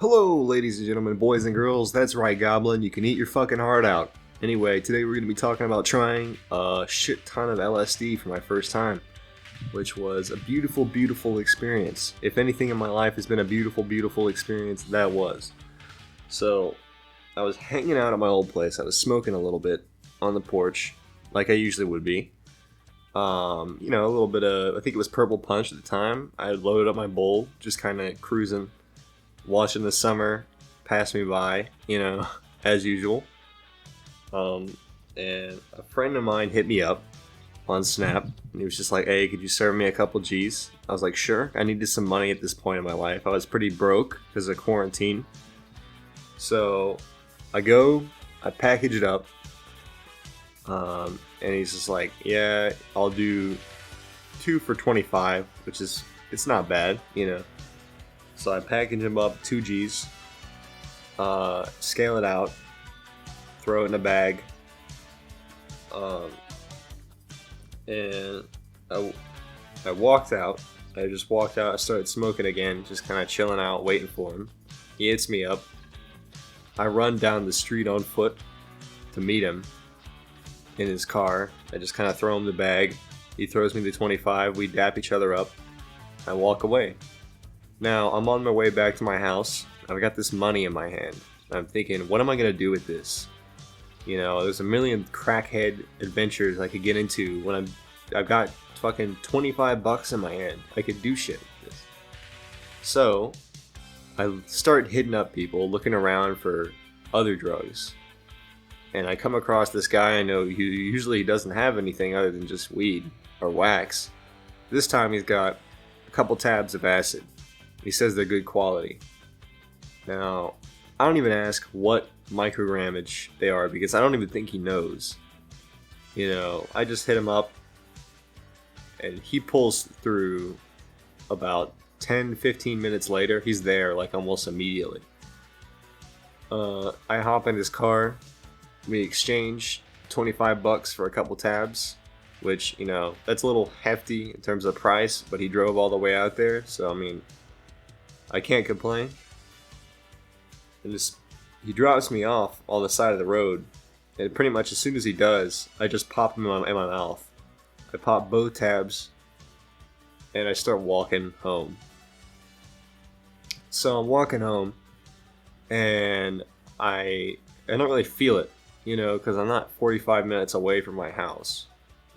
Hello, ladies and gentlemen, boys and girls. That's right, Goblin. You can eat your fucking heart out. Anyway, today we're going to be talking about trying a shit ton of LSD for my first time, which was a beautiful, beautiful experience. If anything in my life has been a beautiful, beautiful experience, that was. So, I was hanging out at my old place. I was smoking a little bit on the porch, like I usually would be. A little bit of, I think it was Purple Punch at the time. I had loaded up my bowl, just kind of cruising, watching the summer pass me by, as usual. And a friend of mine hit me up on Snap, and he was just like, "Hey, could you serve me a couple G's?" I was like, "Sure." I needed some money at this point in my life. I was pretty broke because of quarantine. So I package it up, and he's just like, "Yeah, I'll do 2 for 25, which is, it's not bad, So I package him up 2 G's, scale it out, throw it in a bag, and I walked out. I just walked out. I started smoking again, just kind of chilling out, waiting for him. He hits me up. I run down the street on foot to meet him in his car. I just kind of throw him the bag. He throws me the 25. We dap each other up. I walk away. Now, I'm on my way back to my house. I've got this money in my hand. I'm thinking, what am I going to do with this? There's a million crackhead adventures I could get into when I've got fucking 25 bucks in my hand. I could do shit with this. So, I start hitting up people, looking around for other drugs. And I come across this guy I know who usually doesn't have anything other than just weed or wax. This time he's got a couple tabs of acid. He says they're good quality. Now, I don't even ask what microgrammage they are because I don't even think he knows. I just hit him up and he pulls through about 10-15 minutes later. He's there like almost immediately. I hop in his car. We exchange 25 bucks for a couple tabs, which, that's a little hefty in terms of price, but he drove all the way out there, so I can't complain. And he drops me off on the side of the road, and pretty much as soon as he does, I just pop him in my mouth. I pop both tabs, and I start walking home. So I'm walking home, and I don't really feel it, because I'm not 45 minutes away from my house.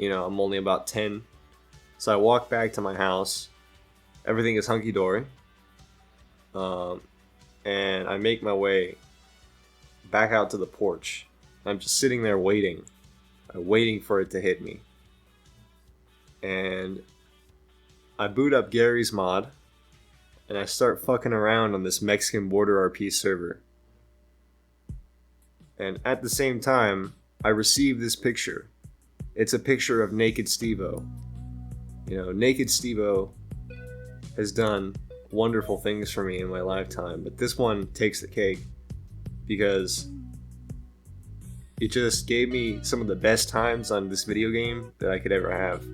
I'm only about 10. So I walk back to my house. Everything is hunky-dory. And I make my way back out to the porch. I'm just sitting there waiting for it to hit me. And I boot up Gary's mod, and I start fucking around on this Mexican Border RP server. And at the same time, I receive this picture. It's a picture of Naked Steve-O. Naked Steve-O has done wonderful things for me in my lifetime, but this one takes the cake because it just gave me some of the best times on this video game that I could ever have.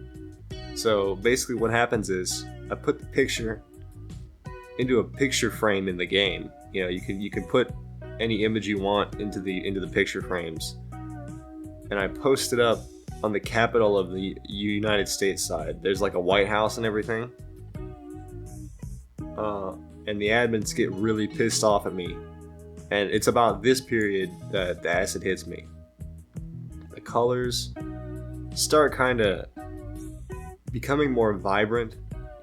So basically what happens is I put the picture into a picture frame in the game. You can put any image you want into the picture frames, and I post it up on the capital of the United States side. There's like a White House and everything. And the admins get really pissed off at me. And it's about this period that the acid hits me. The colors start kind of becoming more vibrant.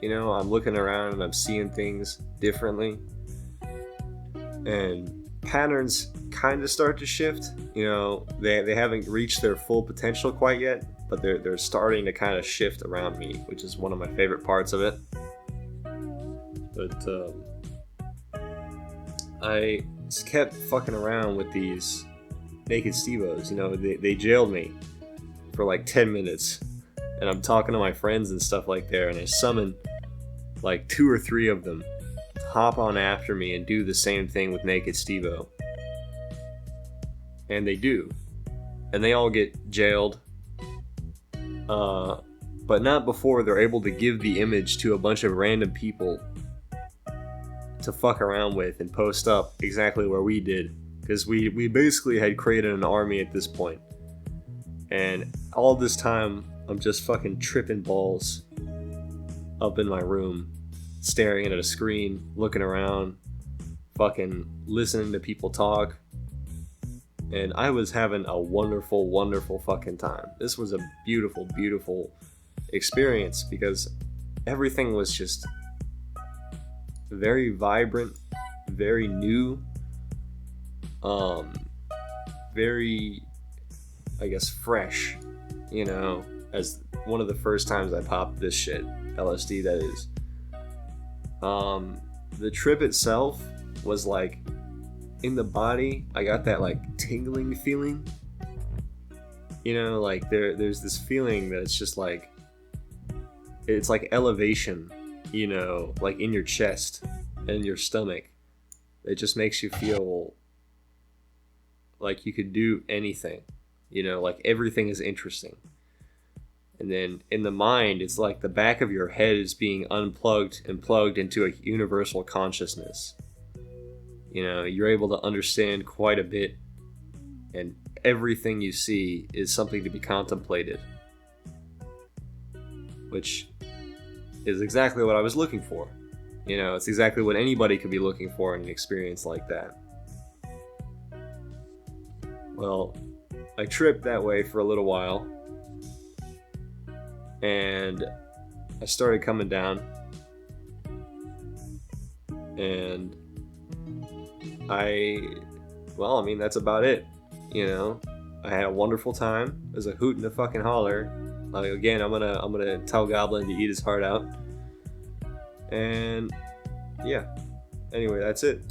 I'm looking around and I'm seeing things differently. And patterns kind of start to shift. They haven't reached their full potential quite yet, but they're starting to kind of shift around me, which is one of my favorite parts of it. But I just kept fucking around with these Naked Steve-Os. They jailed me for like 10 minutes, and I'm talking to my friends and stuff like that, and I summon like 2 or 3 of them to hop on after me and do the same thing with Naked Steve-O. And they do. And they all get jailed. But not before they're able to give the image to a bunch of random people to fuck around with and post up exactly where we did, because we basically had created an army at this point. And all this time, I'm just fucking tripping balls up in my room, staring at a screen, looking around, fucking listening to people talk. And I was having a wonderful, wonderful fucking time. This was a beautiful, beautiful experience because everything was just very vibrant, very new, very, I guess, fresh, you know, as one of the first times I popped this shit, LSD that is. The trip itself was like, in the body, I got that like tingling feeling, you know, like there's this feeling that it's just like, it's like elevation, you know, like in your chest and your stomach. It just makes you feel like you could do anything, you know, like everything is interesting. And then in the mind, it's like the back of your head is being unplugged and plugged into a universal consciousness. You know, you're able to understand quite a bit, and everything you see is something to be contemplated, which is exactly what I was looking for. You know, it's exactly what anybody could be looking for in an experience like that. Well, I tripped that way for a little while, and I started coming down, and I mean, that's about it. You know, I had a wonderful time. It was a hoot and a fucking holler. Like, again, I'm gonna tell Goblin to eat his heart out. And yeah. Anyway, that's it.